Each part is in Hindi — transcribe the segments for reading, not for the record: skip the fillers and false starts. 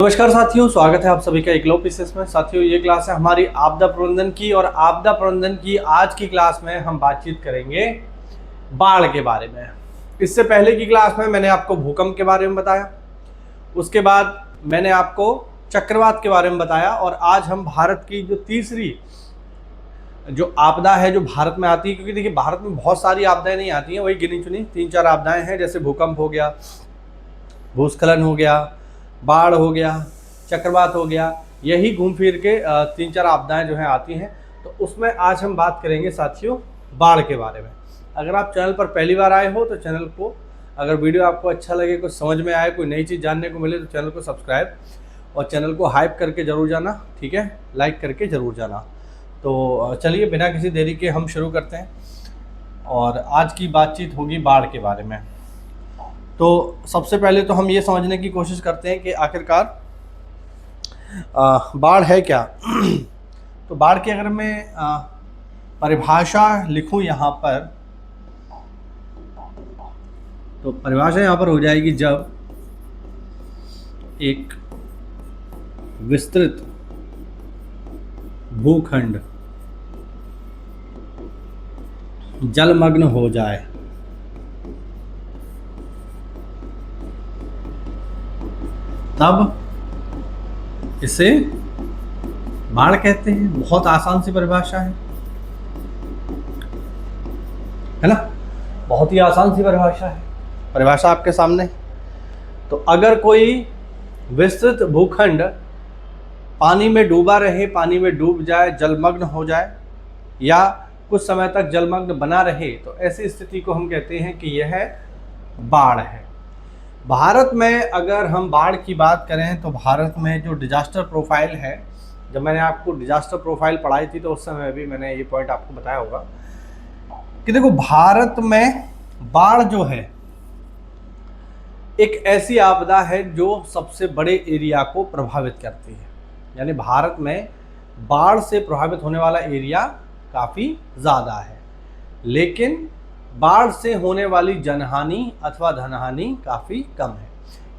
नमस्कार साथियों, स्वागत है आप सभी का एकलव्य पीसीएस में। साथियों, ये क्लास है हमारी आपदा प्रबंधन की और आपदा प्रबंधन की आज की क्लास में हम बातचीत करेंगे बाढ़ के बारे में। इससे पहले की क्लास में मैंने आपको भूकंप के बारे में बताया, उसके बाद मैंने आपको चक्रवात के बारे में बताया और आज हम भारत की जो तीसरी जो आपदा है जो भारत में आती है, क्योंकि देखिए भारत में बहुत सारी आपदाएं नहीं आती हैं, वही गिनी चुनी 3-4 आपदाएं हैं, जैसे भूकंप हो गया, भूस्खलन हो गया, बाढ़ हो गया, चक्रवात हो गया। यही घूम फिर के 3-4 आपदाएं जो हैं आती हैं। तो उसमें आज हम बात करेंगे साथियों बाढ़ के बारे में। अगर आप चैनल पर पहली बार आए हो तो चैनल को, अगर वीडियो आपको अच्छा लगे, कुछ समझ में आए, कोई नई चीज़ जानने को मिले तो चैनल को सब्सक्राइब और चैनल को हाइप करके ज़रूर जाना, ठीक है, लाइक करके ज़रूर जाना। तो चलिए बिना किसी देरी के हम शुरू करते हैं और आज की बातचीत होगी बाढ़ के बारे में। तो सबसे पहले तो हम ये समझने की कोशिश करते हैं कि आखिरकार बाढ़ है क्या। तो बाढ़ की अगर मैं परिभाषा लिखूं यहाँ पर, तो परिभाषा यहाँ पर हो जाएगी, जब एक विस्तृत भूखंड जलमग्न हो जाए, तब इसे बाढ़ कहते हैं। बहुत आसान सी परिभाषा है ना, बहुत ही आसान सी परिभाषा है। परिभाषा आपके सामने। तो अगर कोई विस्तृत भूखंड पानी में डूबा रहे, पानी में डूब जाए, जलमग्न हो जाए या कुछ समय तक जलमग्न बना रहे, तो ऐसी स्थिति को हम कहते हैं कि यह बाढ़ है। भारत में अगर हम बाढ़ की बात करें तो भारत में जो डिजास्टर प्रोफाइल है, जब मैंने आपको डिजास्टर प्रोफाइल पढ़ाई थी तो उस समय भी मैंने ये पॉइंट आपको बताया होगा कि देखो भारत में बाढ़ जो है एक ऐसी आपदा है जो सबसे बड़े एरिया को प्रभावित करती है। यानी भारत में बाढ़ से प्रभावित होने वाला एरिया काफ़ी ज़्यादा है, लेकिन बाढ़ से होने वाली जनहानि अथवा धनहानि काफ़ी कम है।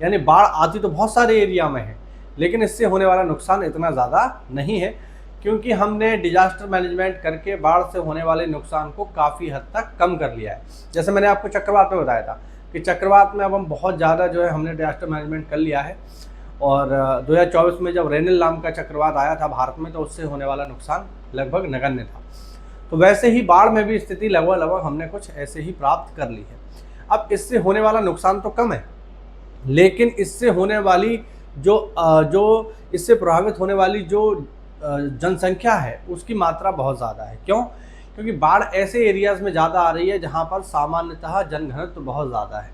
यानी बाढ़ आती तो बहुत सारे एरिया में है, लेकिन इससे होने वाला नुकसान इतना ज़्यादा नहीं है, क्योंकि हमने डिजास्टर मैनेजमेंट करके बाढ़ से होने वाले नुकसान को काफ़ी हद तक कम कर लिया है। जैसे मैंने आपको चक्रवात में बताया था कि चक्रवात में अब हम बहुत ज़्यादा जो है हमने डिजास्टर मैनेजमेंट कर लिया है। और 2024 में जब रेनिल नाम का चक्रवात आया था भारत में, तो उससे होने वाला नुकसान लगभग नगण्य था। तो वैसे ही बाढ़ में भी स्थिति लगभग हमने कुछ ऐसे ही प्राप्त कर ली है। अब इससे होने वाला नुकसान तो कम है, लेकिन इससे होने वाली जो इससे प्रभावित होने वाली जो जनसंख्या है उसकी मात्रा बहुत ज़्यादा है। क्यों? क्योंकि बाढ़ ऐसे एरियाज़ में ज़्यादा आ रही है जहाँ पर सामान्यतः जनघनत्व तो बहुत ज़्यादा है,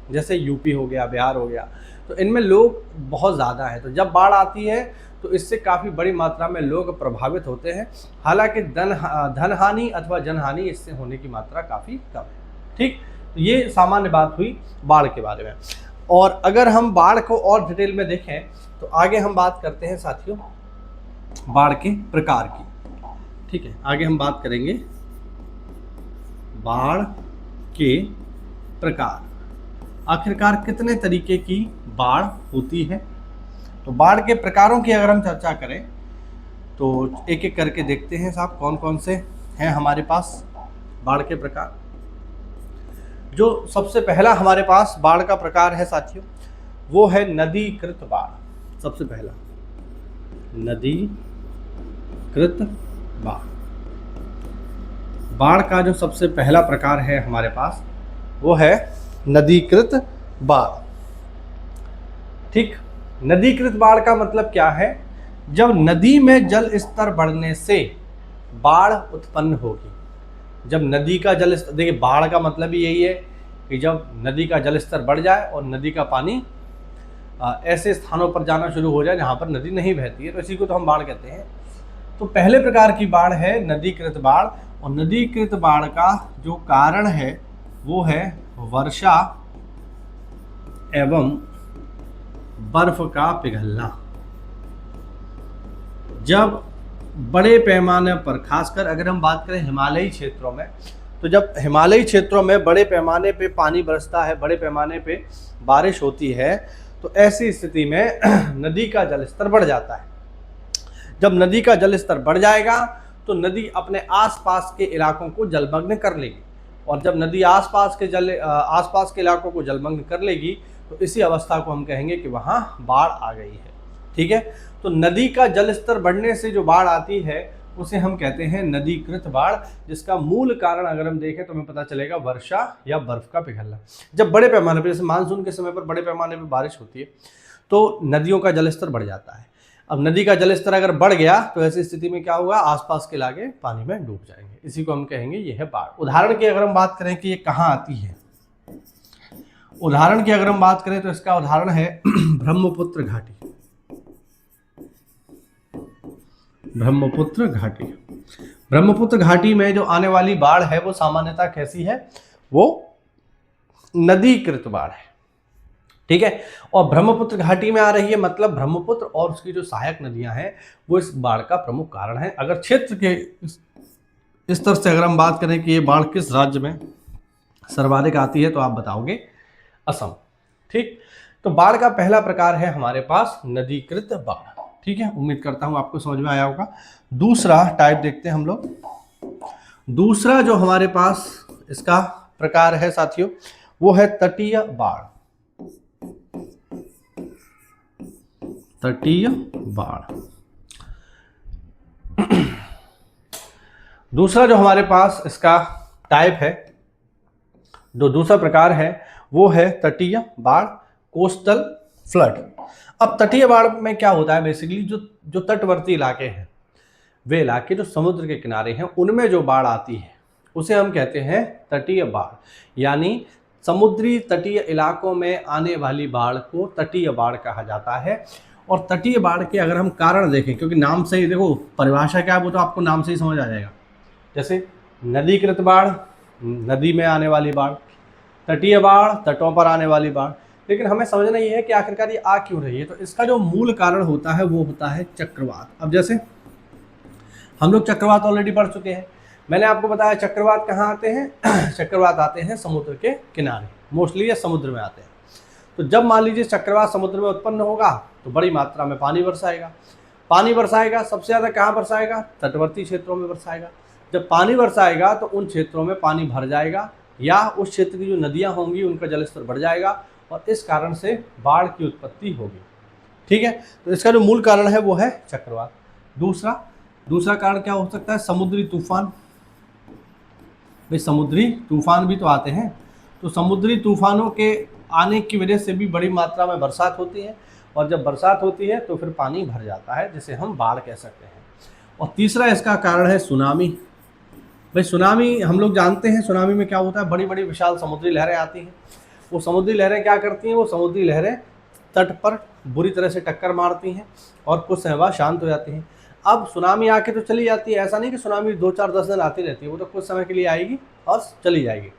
जैसे यूपी हो गया, बिहार हो गया, तो इनमें लोग बहुत ज़्यादा हैं। तो जब बाढ़ आती है तो इससे काफ़ी बड़ी मात्रा में लोग प्रभावित होते हैं। हालांकि धनहानि अथवा जनहानि इससे होने की मात्रा काफ़ी कम है। ठीक, तो ये सामान्य बात हुई बाढ़ के बारे में। और अगर हम बाढ़ को और डिटेल में देखें तो आगे हम बात करते हैं साथियों बाढ़ के प्रकार की। ठीक है, आगे हम बात करेंगे बाढ़ के प्रकार। आखिरकार कितने तरीके की बाढ़ होती है। तो बाढ़ के प्रकारों की अगर हम चर्चा करें तो एक एक करके देखते हैं साहब कौन कौन से हैं हमारे पास बाढ़ के प्रकार। जो सबसे पहला हमारे पास बाढ़ का प्रकार है साथियों, वो है नदीकृत बाढ़। सबसे पहला नदीकृत बाढ़। बाढ़ का जो सबसे पहला प्रकार है हमारे पास वो है नदीकृत बाढ़। ठीक, नदीकृत बाढ़ का मतलब क्या है? जब नदी में जल स्तर बढ़ने से बाढ़ उत्पन्न होगी। जब नदी का जल स्तर, देखिए बाढ़ का मतलब ही यही है कि जब नदी का जल स्तर बढ़ जाए और नदी का पानी ऐसे स्थानों पर जाना शुरू हो जाए जहाँ पर नदी नहीं बहती है, तो इसी को तो हम बाढ़ कहते हैं। तो पहले प्रकार की बाढ़ है नदीकृत बाढ़। और नदीकृत बाढ़ का जो कारण है वो है वर्षा एवं बर्फ का पिघलना। जब बड़े पैमाने पर, खासकर अगर हम बात करें हिमालयी क्षेत्रों में, तो जब हिमालयी क्षेत्रों में बड़े पैमाने पे पानी बरसता है, बड़े पैमाने पे बारिश होती है, तो ऐसी स्थिति में नदी का जल स्तर बढ़ जाता है। जब नदी का जल स्तर बढ़ जाएगा तो नदी अपने आसपास के इलाकों को जलमग्न कर लेगी, और जब नदी आसपास के इलाकों को जलमग्न कर लेगी तो इसी अवस्था को हम कहेंगे कि वहाँ बाढ़ आ गई है। ठीक है, तो नदी का जल स्तर बढ़ने से जो बाढ़ आती है उसे हम कहते हैं नदीकृत बाढ़, जिसका मूल कारण अगर हम देखें तो हमें पता चलेगा वर्षा या बर्फ का पिघलना। जब बड़े पैमाने पर, जैसे मानसून के समय पर बड़े पैमाने पर बारिश होती है तो नदियों का जलस्तर बढ़ जाता है। अब नदी का जलस्तर अगर बढ़ गया तो ऐसी स्थिति में क्या होगा, आसपास के इलाके पानी में डूब जाएंगे। इसी को हम कहेंगे ये है बाढ़। उदाहरण की अगर हम बात करें कि ये कहाँ आती है, उदाहरण की अगर हम बात करें तो इसका उदाहरण है ब्रह्मपुत्र घाटी। ब्रह्मपुत्र घाटी, ब्रह्मपुत्र घाटी में जो आने वाली बाढ़ है वो सामान्यतः कैसी है, वो नदीकृत बाढ़ है। ठीक है, और ब्रह्मपुत्र घाटी में आ रही है मतलब ब्रह्मपुत्र और उसकी जो सहायक नदियां हैं वो इस बाढ़ का प्रमुख कारण है। अगर क्षेत्र के स्तर से अगर हम बात करें कि ये बाढ़ किस राज्य में सर्वाधिक आती है तो आप बताओगे असम। ठीक, तो बाढ़ का पहला प्रकार है हमारे पास नदीकृत बाढ़। ठीक है, उम्मीद करता हूं आपको समझ में आया होगा। दूसरा टाइप देखते हैं हम लोग। दूसरा जो हमारे पास इसका प्रकार है साथियों वो है तटीय बाढ़। तटीय बाढ़। दूसरा जो हमारे पास इसका टाइप है, जो दूसरा प्रकार है वो है तटीय बाढ़, कोस्टल फ्लड। अब तटीय बाढ़ में क्या होता है, बेसिकली जो तटवर्ती इलाके हैं, वे इलाके जो समुद्र के किनारे हैं, उनमें जो बाढ़ आती है उसे हम कहते हैं तटीय बाढ़। यानी समुद्री तटीय इलाकों में आने वाली बाढ़ को तटीय बाढ़ कहा जाता है। और तटीय बाढ़ के अगर हम कारण देखें, क्योंकि नाम से ही देखो परिभाषा क्या है वो तो आपको नाम से ही समझ आ जाएगा। जैसे नदीकृत बाढ़, नदी में आने वाली बाढ़, तटीय बाढ़, तटों पर आने वाली बाढ़। लेकिन हमें समझना ये है कि आखिरकार ये आ क्यों रही है। तो इसका जो मूल कारण होता है वो होता है चक्रवात। अब जैसे हम लोग चक्रवात ऑलरेडी पढ़ चुके हैं, मैंने आपको बताया चक्रवात कहाँ आते हैं चक्रवात आते हैं समुद्र के किनारे, मोस्टली ये समुद्र में आते हैं। तो जब मान लीजिए चक्रवात समुद्र में उत्पन्न होगा तो बड़ी मात्रा में पानी बरसाएगा। पानी बरसाएगा सबसे ज़्यादा कहाँ बरसाएगा, तटवर्ती क्षेत्रों में बरसाएगा। जब पानी बरसाएगा तो उन क्षेत्रों में पानी भर जाएगा या उस क्षेत्र की जो नदियाँ होंगी उनका जलस्तर बढ़ जाएगा और इस कारण से बाढ़ की उत्पत्ति होगी। ठीक है, तो इसका जो मूल कारण है वो है चक्रवात। दूसरा कारण क्या हो सकता है, समुद्री तूफान। भाई समुद्री तूफान भी तो आते हैं, तो समुद्री तूफानों के आने की वजह से भी बड़ी मात्रा में बरसात होती है और जब बरसात होती है तो फिर पानी भर जाता है, जिसे हम बाढ़ कह सकते हैं। और तीसरा इसका कारण है सुनामी। भाई सुनामी हम लोग जानते हैं, सुनामी में क्या होता है, बड़ी बड़ी विशाल समुद्री लहरें आती हैं। वो समुद्री लहरें क्या करती हैं, वो समुद्री लहरें तट पर बुरी तरह से टक्कर मारती हैं और कुछ समय बाद शांत हो जाती हैं। अब सुनामी आके तो चली जाती है, ऐसा नहीं कि सुनामी 2-4-10 दिन आती रहती है, वो तो कुछ समय के लिए आएगी और चली जाएगी।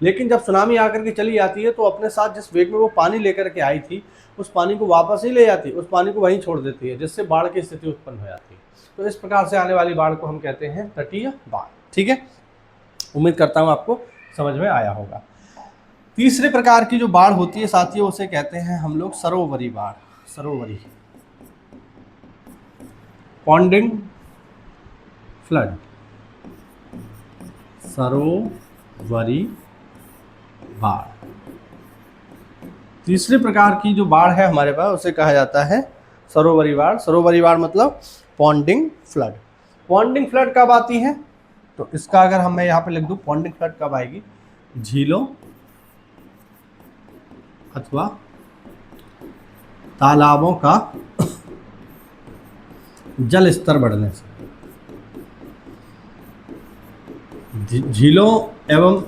लेकिन जब सुनामी आकर के चली जाती है तो अपने साथ जिस वेग में वो पानी लेकर के आई थी उस पानी को वापस ही ले जाती है, उस पानी को वहीं छोड़ देती है, जिससे बाढ़ की स्थिति उत्पन्न हो जाती है। तो इस प्रकार से आने वाली बाढ़ को हम कहते हैं तटीय बाढ़। ठीक है, उम्मीद करता हूँ आपको समझ में आया होगा। तीसरे प्रकार की जो बाढ़ होती है साथियों उसे कहते हैं हम लोग सरोवरी बाढ़। सरोवरी, पॉन्डिंग फ्लड, सरोवरी बाढ़। तीसरे प्रकार की जो बाढ़ है हमारे पास उसे कहा जाता है सरोवरी बाढ़। सरोवरी बाढ़ मतलब पॉन्डिंग फ्लड। पॉन्डिंग फ्लड कब आती है, तो इसका अगर मैं यहाँ पे लिख दूँ पॉन्डिंग फ्लड कब आएगी, झीलों अथवा तालाबों का जल स्तर बढ़ने से। झीलों एवं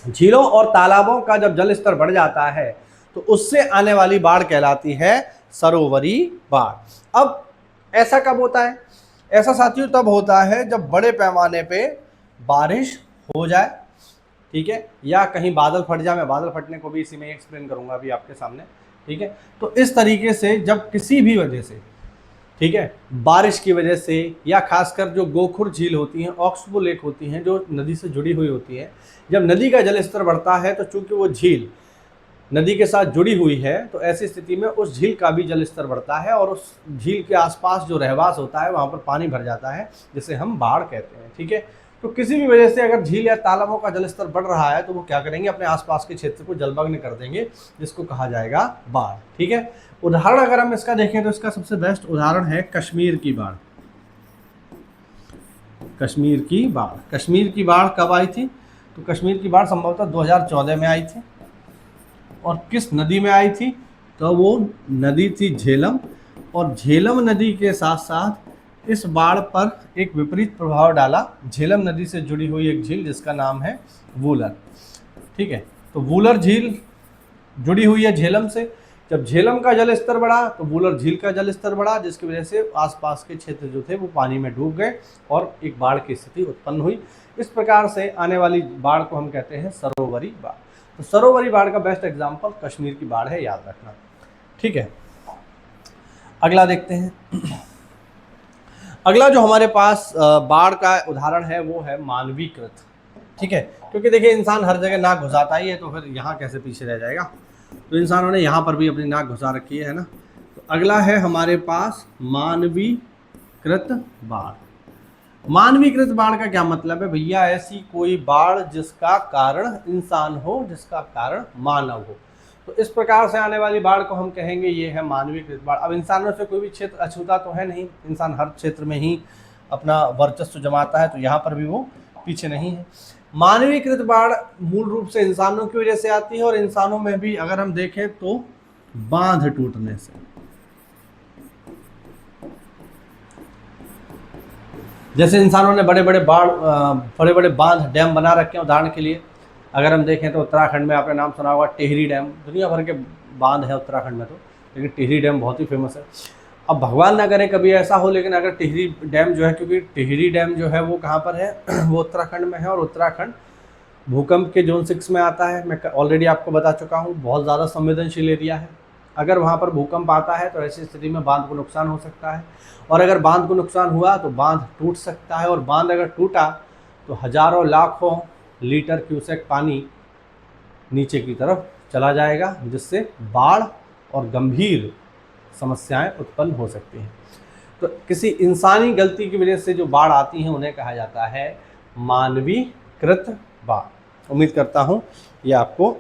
झीलों और तालाबों का जब जल स्तर बढ़ जाता है तो उससे आने वाली बाढ़ कहलाती है सरोवरी बाढ़। अब ऐसा कब होता है, ऐसा साथियों तब होता है जब बड़े पैमाने पे बारिश हो जाए, ठीक है, या कहीं बादल फट जाए। मैं बादल फटने को भी इसी में एक्सप्लेन करूंगा अभी आपके सामने। ठीक है, तो इस तरीके से जब किसी भी वजह से ठीक है, बारिश की वजह से, या खासकर जो गोखुर झील होती हैं, ऑक्सबो लेक होती हैं, जो नदी से जुड़ी हुई होती हैं, जब नदी का जल स्तर बढ़ता है तो चूंकि वो झील नदी के साथ जुड़ी हुई है, तो ऐसी स्थिति में उस झील का भी जल स्तर बढ़ता है और उस झील के आसपास जो रहवास होता है वहाँ पर पानी भर जाता है, जिसे हम बाढ़ कहते हैं। ठीक है, तो किसी भी वजह से अगर झील या तालाबों का जल स्तर बढ़ रहा है तो वो क्या करेंगे, अपने आसपास के क्षेत्र को जलमग्न कर देंगे, जिसको कहा जाएगा बाढ़। ठीक है, उदाहरण अगर हम इसका देखें तो इसका सबसे बेस्ट उदाहरण है कश्मीर की बाढ़। कश्मीर की बाढ़, कश्मीर की बाढ़ कब आई थी? तो कश्मीर की बाढ़ संभवतः 2014 में आई थी। और किस नदी में आई थी? तो वो नदी थी झेलम। और झेलम नदी के साथ साथ इस बाढ़ पर एक विपरीत प्रभाव डाला झेलम नदी से जुड़ी हुई एक झील जिसका नाम है वूलर। ठीक है, तो वूलर झील जुड़ी हुई है झेलम से। जब झेलम का जल स्तर बढ़ा तो वूलर झील का जल स्तर बढ़ा, जिसकी वजह से आसपास के क्षेत्र जो थे वो पानी में डूब गए और एक बाढ़ की स्थिति उत्पन्न हुई। इस प्रकार से आने वाली बाढ़ को हम कहते हैं सरोवरी बाढ़। तो सरोवरी बाढ़ का बेस्ट एग्जाम्पल कश्मीर की बाढ़ है, याद रखना। ठीक है, अगला देखते हैं। अगला जो हमारे पास बाढ़ का उदाहरण है वो है मानवीकृत। ठीक है, क्योंकि देखिए इंसान हर जगह नाक घुसाता ही है, तो फिर यहाँ कैसे पीछे रह जाएगा। तो इंसानों ने यहाँ पर भी अपनी नाक घुसा रखी है ना। तो अगला है हमारे पास मानवीकृत बाढ़। मानवीकृत बाढ़ का क्या मतलब है भैया? ऐसी कोई बाढ़ जिसका कारण इंसान हो, जिसका कारण मानव हो। तो इस प्रकार से आने वाली बाढ़ को हम कहेंगे ये है मानवीकृत बाढ़। अब इंसानों से कोई भी क्षेत्र अछूता तो है नहीं, इंसान हर क्षेत्र में ही अपना वर्चस्व जमाता है, तो यहाँ पर भी वो पीछे नहीं है। मानवीकृत बाढ़ मूल रूप से इंसानों की वजह से आती है, और इंसानों में भी अगर हम देखें तो बांध टूटने से। जैसे इंसानों ने बड़े बड़े बांध, डैम बना रखे हैं। उदाहरण के लिए अगर हम देखें तो उत्तराखंड में आपने नाम सुना होगा टिहरी डैम। दुनिया भर के बांध है उत्तराखंड में, तो लेकिन टिहरी डैम बहुत ही फेमस है। अब भगवान ना करे कभी ऐसा हो, लेकिन अगर टिहरी डैम जो है, क्योंकि टिहरी डैम जो है वो कहाँ पर है वो उत्तराखंड में है, और उत्तराखंड भूकंप के जोन 6 में आता है। मैं ऑलरेडी आपको बता चुका हूँ, बहुत ज़्यादा संवेदनशील एरिया है। अगर वहाँ पर भूकंप आता है तो ऐसी स्थिति में बांध को नुकसान हो सकता है, और अगर बांध को नुकसान हुआ तो बांध टूट सकता है, और बांध अगर टूटा तो हजारों लाखों लीटर क्यूसेक पानी नीचे की तरफ चला जाएगा, जिससे बाढ़ और गंभीर समस्याएं उत्पन्न हो सकती हैं। तो किसी इंसानी गलती की वजह से जो बाढ़ आती हैं उन्हें कहा जाता है मानवीकृत बाढ़। उम्मीद करता हूं ये आपको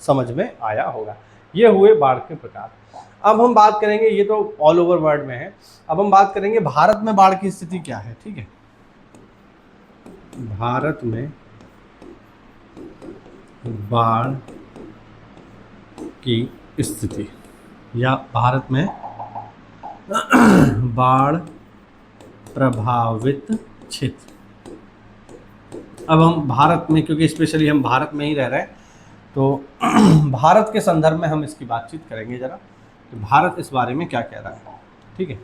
समझ में आया होगा। ये हुए बाढ़ के प्रकार। अब हम बात करेंगे, ये तो ऑल ओवर वर्ल्ड में है, अब हम बात करेंगे भारत में बाढ़ की स्थिति क्या है। ठीक है, भारत में बाढ़ की स्थिति या भारत में बाढ़ प्रभावित क्षेत्र। अब हम भारत में, क्योंकि स्पेशली हम भारत में ही रह रहे हैं, तो भारत के संदर्भ में हम इसकी बातचीत करेंगे जरा, तो भारत इस बारे में क्या कह रहा है। ठीक है,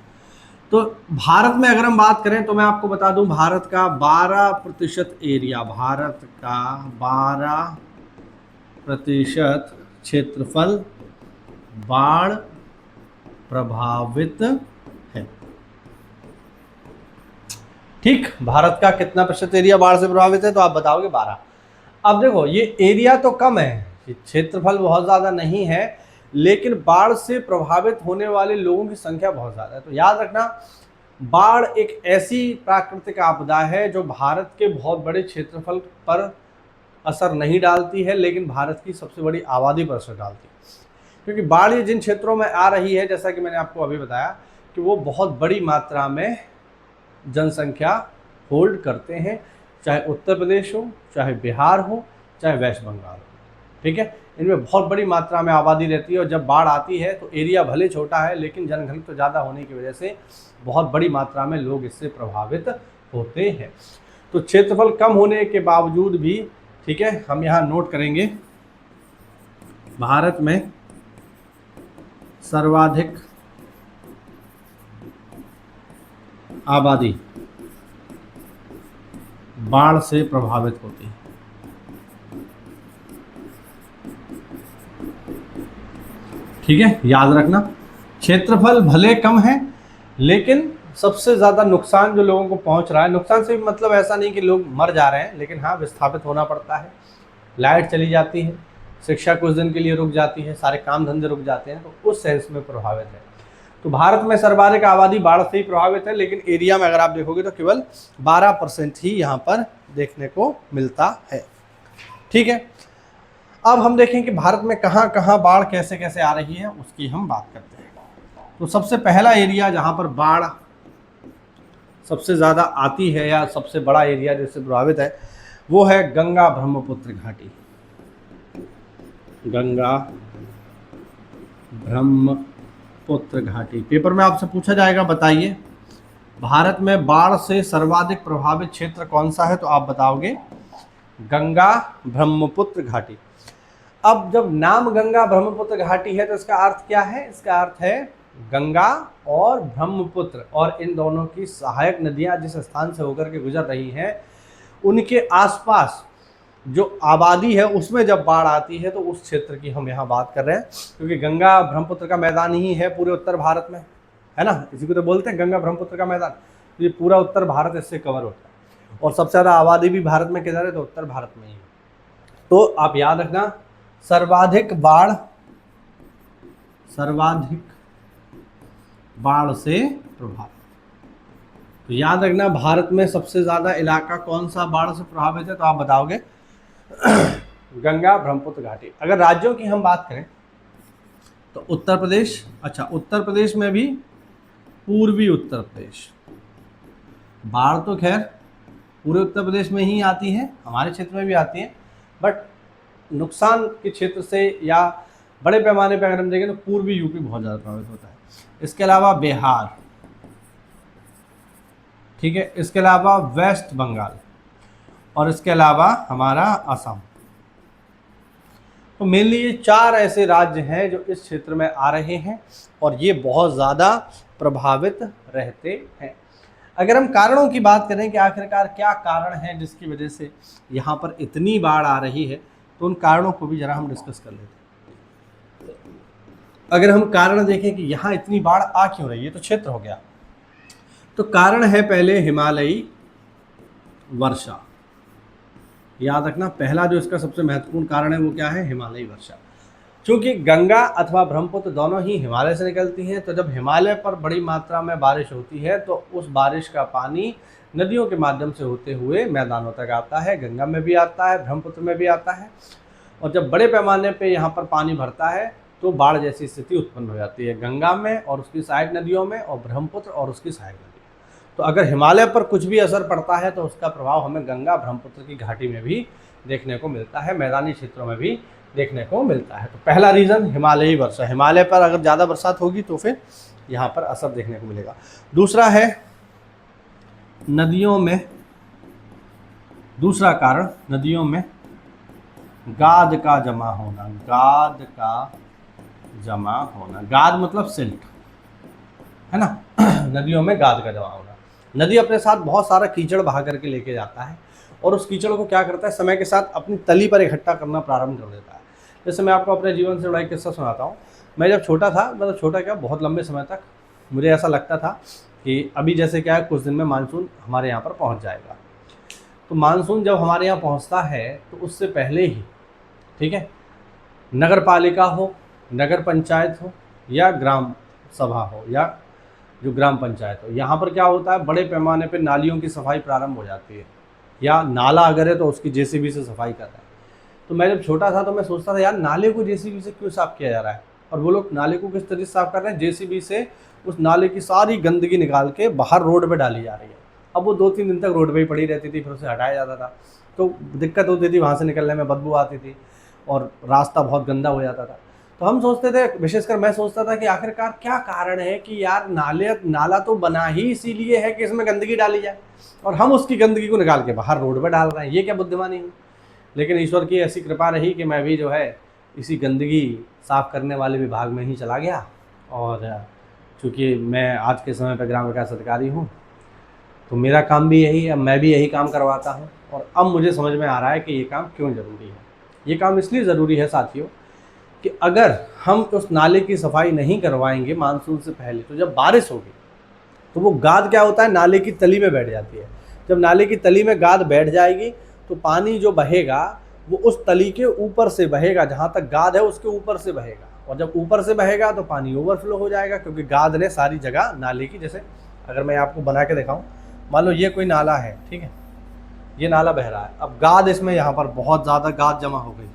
तो भारत में अगर हम बात करें तो मैं आपको बता दूं, भारत का 12% एरिया, भारत का 12% क्षेत्रफल बाढ़ प्रभावित है। ठीक, भारत का कितना प्रतिशत एरिया बाढ़ से प्रभावित है? तो आप बताओगे 12। अब देखो, ये एरिया तो कम है, क्षेत्रफल बहुत ज़्यादा नहीं है, लेकिन बाढ़ से प्रभावित होने वाले लोगों की संख्या बहुत ज़्यादा है। तो याद रखना, बाढ़ एक ऐसी प्राकृतिक आपदा है जो भारत के बहुत बड़े क्षेत्रफल पर असर नहीं डालती है, लेकिन भारत की सबसे बड़ी आबादी पर असर डालती है। क्योंकि बाढ़ ये जिन क्षेत्रों में आ रही है, जैसा कि मैंने आपको अभी बताया, कि वो बहुत बड़ी मात्रा में जनसंख्या होल्ड करते हैं, चाहे उत्तर प्रदेश हो, चाहे बिहार हो, चाहे वेस्ट बंगाल हो। ठीक है, इनमें बहुत बड़ी मात्रा में आबादी रहती है, और जब बाढ़ आती है तो एरिया भले छोटा है, लेकिन जनघनत्व ज़्यादा होने की वजह से बहुत बड़ी मात्रा में लोग इससे प्रभावित होते हैं। तो क्षेत्रफल कम होने के बावजूद भी, ठीक है, हम यहाँ नोट करेंगे, भारत में सर्वाधिक आबादी बाढ़ से प्रभावित होती है। ठीक है, याद रखना, क्षेत्रफल भले कम है, लेकिन सबसे ज़्यादा नुकसान जो लोगों को पहुंच रहा है, नुकसान से भी मतलब ऐसा नहीं कि लोग मर जा रहे हैं, लेकिन हाँ विस्थापित होना पड़ता है, लाइट चली जाती है, शिक्षा कुछ दिन के लिए रुक जाती है, सारे काम धंधे रुक जाते हैं, तो उस सेंस में प्रभावित है। तो भारत में सर्वाधिक आबादी बाढ़ से ही प्रभावित है, लेकिन एरिया में अगर आप देखोगे तो केवल 12% ही यहाँ पर देखने को मिलता है। ठीक है, अब हम देखें कि भारत में कहाँ कहाँ बाढ़ कैसे कैसे आ रही है, उसकी हम बात करते हैं। तो सबसे पहला एरिया जहाँ पर बाढ़ सबसे ज़्यादा आती है या सबसे बड़ा एरिया जिससे प्रभावित है, वो है गंगा ब्रह्मपुत्र घाटी। गंगा ब्रह्मपुत्र घाटी। पेपर में आपसे पूछा जाएगा, बताइए भारत में बाढ़ से सर्वाधिक प्रभावित क्षेत्र कौन सा है, तो आप बताओगे गंगा ब्रह्मपुत्र घाटी। अब जब नाम गंगा ब्रह्मपुत्र घाटी है तो इसका अर्थ क्या है? इसका अर्थ है गंगा और ब्रह्मपुत्र, और इन दोनों की सहायक नदियां जिस स्थान से होकर के गुजर रही हैं, उनके आसपास जो आबादी है उसमें जब बाढ़ आती है तो उस क्षेत्र की हम यहाँ बात कर रहे हैं, क्योंकि गंगा ब्रह्मपुत्र का मैदान ही है पूरे उत्तर भारत में, है ना, इसी को तो बोलते हैं गंगा ब्रह्मपुत्र का मैदान। तो ये पूरा उत्तर भारत इससे कवर होता है, और सबसे ज़्यादा आबादी भी भारत में किधर है, तो उत्तर भारत में ही है। तो आप याद रखना, सर्वाधिक बाढ़ से प्रभावित। तो याद रखना, भारत में सबसे ज़्यादा इलाका कौन सा बाढ़ से प्रभावित है, तो आप बताओगे गंगा ब्रह्मपुत्र घाटी। अगर राज्यों की हम बात करें तो उत्तर प्रदेश, अच्छा उत्तर प्रदेश में भी पूर्वी उत्तर प्रदेश, बाढ़ तो खैर पूरे उत्तर प्रदेश में ही आती है, हमारे क्षेत्र में भी आती है, बट नुकसान के क्षेत्र से या बड़े पैमाने पर अगर हम देखें तो पूर्वी यूपी बहुत ज़्यादा प्रभावित होता है। इसके अलावा बिहार, ठीक है, इसके अलावा वेस्ट बंगाल, और इसके अलावा हमारा असम। तो मेनली ये 4 ऐसे राज्य हैं जो इस क्षेत्र में आ रहे हैं, और ये बहुत ज़्यादा प्रभावित रहते हैं। अगर हम कारणों की बात करें कि आखिरकार क्या कारण है जिसकी वजह से यहाँ पर इतनी बाढ़ आ रही है, तो उन कारणों को भी ज़रा हम डिस्कस कर लेते हैं। अगर हम कारण देखें कि यहाँ इतनी बाढ़ आ क्यों रही है, तो क्षेत्र हो गया, तो कारण है पहले हिमालयी वर्षा। याद रखना, पहला जो इसका सबसे महत्वपूर्ण कारण है वो क्या है, हिमालयी वर्षा। क्योंकि गंगा अथवा ब्रह्मपुत्र दोनों ही हिमालय से निकलती हैं, तो जब हिमालय पर बड़ी मात्रा में बारिश होती है तो उस बारिश का पानी नदियों के माध्यम से होते हुए मैदानों तक आता है, गंगा में भी आता है, ब्रह्मपुत्र में भी आता है, और जब बड़े पैमाने पे यहाँ पर पानी भरता है तो बाढ़ जैसी स्थिति उत्पन्न हो जाती है गंगा में और उसकी सहायक नदियों में, और ब्रह्मपुत्र और उसकी सहायक नदियों में। तो अगर हिमालय पर कुछ भी असर पड़ता है तो उसका प्रभाव हमें गंगा ब्रह्मपुत्र की घाटी में भी देखने को मिलता है, मैदानी क्षेत्रों में भी देखने को मिलता है। तो पहला रीज़न हिमालयी वर्षा, हिमालय पर अगर ज़्यादा बरसात होगी तो फिर यहाँ पर असर देखने को मिलेगा। दूसरा है नदियों में, दूसरा कारण नदियों में गाद का जमा होना। गाद का जमा होना, गाद मतलब सिल्ट, है ना नदियों में गाद का जमा होना। नदी अपने साथ बहुत सारा कीचड़ बहा करके लेके जाता है, और उस कीचड़ को क्या करता है, समय के साथ अपनी तली पर इकट्ठा करना प्रारंभ कर देता है। जैसे मैं आपको अपने जीवन से जुड़ा एक किस्सा सुनाता हूँ। मैं जब छोटा था, मतलब छोटा क्या, बहुत लंबे समय तक मुझे ऐसा लगता था कि अभी जैसे क्या है, कुछ दिन में मानसून हमारे यहाँ पर पहुँच जाएगा। तो मानसून जब हमारे यहाँ पहुँचता है तो उससे पहले ही, ठीक है, नगर पालिका हो, नगर पंचायत हो, या ग्राम सभा हो, या जो ग्राम पंचायत हो, यहाँ पर क्या होता है, बड़े पैमाने पर नालियों की सफाई प्रारंभ हो जाती है, या नाला अगर है तो उसकी जेसीबी से सफाई कर रहा है। तो मैं जब छोटा था तो मैं सोचता था यार नाले को जेसीबी से क्यों साफ़ किया जा रहा है, और वो लोग नाले को किस तरीके से साफ़ कर रहे हैं, जेसीबी से उस नाले की सारी गंदगी निकाल के बाहर रोड पे डाली जा रही है। अब वो 2-3 दिन तक रोड पे ही पड़ी रहती थी, फिर उसे हटाया जाता था, तो दिक्कत होती थी, वहाँ से निकलने में बदबू आती थी और रास्ता बहुत गंदा हो जाता था। तो हम सोचते थे, विशेषकर मैं सोचता था कि आखिरकार क्या कारण है कि यार नाला तो बना ही इसीलिए है कि इसमें गंदगी डाली जाए, और हम उसकी गंदगी को निकाल के बाहर रोड पर डाल रहे हैं, ये क्या बुद्धिमानी हुई। लेकिन ईश्वर की ऐसी कृपा रही कि मैं भी जो है इसी गंदगी साफ़ करने वाले विभाग में ही चला गया, और चूँकि मैं आज के समय पर ग्राम विकास अधिकारी हूँ तो मेरा काम भी यही है, मैं भी यही काम करवाता हूँ। और अब मुझे समझ में आ रहा है कि ये काम क्यों ज़रूरी है। ये काम इसलिए ज़रूरी है साथियों कि अगर हम उस नाले की सफाई नहीं करवाएंगे मानसून से पहले, तो जब बारिश होगी तो वो गाद क्या होता है, नाले की तली में बैठ जाती है। जब नाले की तली में गाद बैठ जाएगी तो पानी जो बहेगा वो उस तली के ऊपर से बहेगा, जहाँ तक गाद है उसके ऊपर से बहेगा, और जब ऊपर से बहेगा तो पानी ओवरफ्लो हो जाएगा, क्योंकि गाद ने सारी जगह नाले की, जैसे अगर मैं आपको बना के दिखाऊं, मान लो ये कोई नाला है, ठीक है, ये नाला बह रहा है, अब गाद इसमें यहाँ पर बहुत ज़्यादा गाद जमा हो गई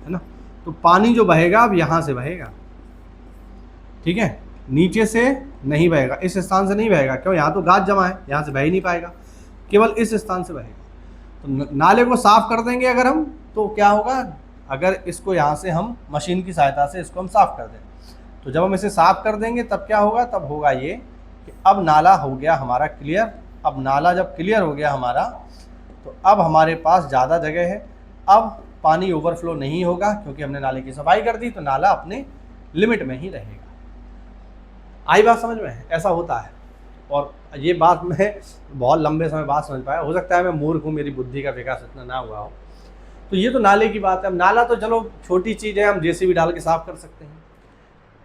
है ना, तो पानी जो बहेगा अब यहाँ से बहेगा, ठीक है, नीचे से नहीं बहेगा, इस स्थान से नहीं बहेगा, क्यों, यहाँ तो गाद जमा है, यहाँ से बह ही नहीं पाएगा, केवल इस स्थान से बहेगा। तो नाले को साफ कर देंगे अगर हम, तो क्या होगा, अगर इसको यहाँ से हम मशीन की सहायता से इसको हम साफ कर दें, तो जब हम इसे साफ कर देंगे तब क्या होगा, तब होगा ये कि अब नाला हो गया हमारा क्लियर। अब नाला जब क्लियर हो गया हमारा, तो अब हमारे पास ज़्यादा जगह है, अब पानी ओवरफ्लो नहीं होगा, क्योंकि हमने नाले की सफाई कर दी, तो नाला अपने लिमिट में ही रहेगा। आई बात समझ में? ऐसा होता है। और ये बात मैं बहुत लंबे समय बाद समझ पाया, हो सकता है मैं मूर्ख हूँ, मेरी बुद्धि का विकास इतना ना हुआ हो। तो ये तो नाले की बात है। अब नाला तो चलो छोटी चीज़ है, हम जेसीबी डाल के साफ कर सकते हैं।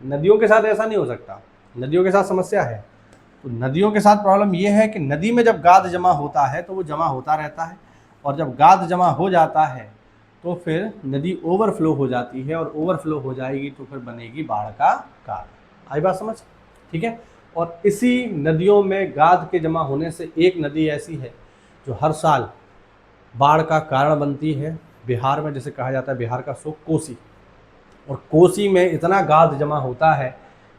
नदियों के साथ ऐसा नहीं हो सकता, नदियों के साथ समस्या है। तो नदियों के साथ प्रॉब्लम ये है कि नदी में जब गाद जमा होता है तो वो जमा होता रहता है, और जब गाद जमा हो जाता है तो फिर नदी ओवरफ्लो हो जाती है, और ओवरफ्लो हो जाएगी तो फिर बनेगी बाढ़ का कारण। आई बात समझ? ठीक है। और इसी नदियों में गाद के जमा होने से एक नदी ऐसी है जो हर साल बाढ़ का कारण बनती है। बिहार में जैसे कहा जाता है, बिहार का शोक कोसी, और कोसी में इतना गाद जमा होता है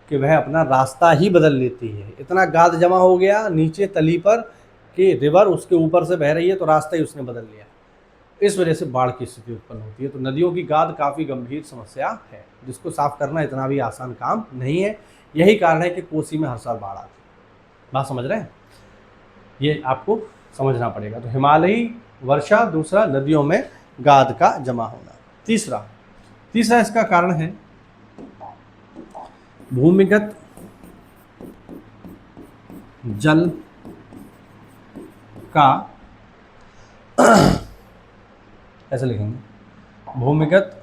कि वह अपना रास्ता ही बदल लेती है। इतना गाद जमा हो गया नीचे तली पर कि रिवर उसके ऊपर से बह रही है, तो रास्ता ही उसने बदल लिया। इस वजह से बाढ़ की स्थिति उत्पन्न होती है। तो नदियों की गाद काफ़ी गंभीर समस्या है, जिसको साफ करना इतना भी आसान काम नहीं है। यही कारण है कि कोसी में हर साल बाढ़ आती है। बात समझ रहे हैं? ये आपको समझना पड़ेगा। तो हिमालयी वर्षा, दूसरा नदियों में गाद का जमा होना। तीसरा इसका कारण है भूमिगत जल का ऐसे लिखेंगे, भूमिगत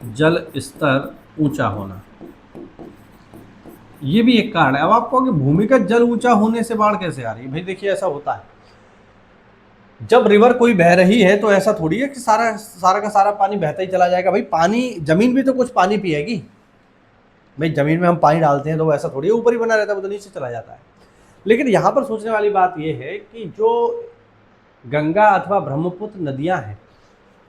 जल स्तर ऊंचा होना। ये भी एक कारण है। अब आप कहोगे भूमिगत जल ऊंचा होने से बाढ़ कैसे आ रही है? भाई देखिए, ऐसा होता है, जब रिवर कोई बह रही है तो ऐसा थोड़ी है कि सारा का सारा पानी बहता ही चला जाएगा। भाई पानी, जमीन भी तो कुछ पानी पिएगी। भाई जमीन में हम पानी डालते हैं तो ऐसा थोड़ी है ऊपर ही बना रहता है, वो तो नीचे चला जाता है। लेकिन यहाँ पर सोचने वाली बात यह है कि जो गंगा अथवा ब्रह्मपुत्र नदियाँ हैं,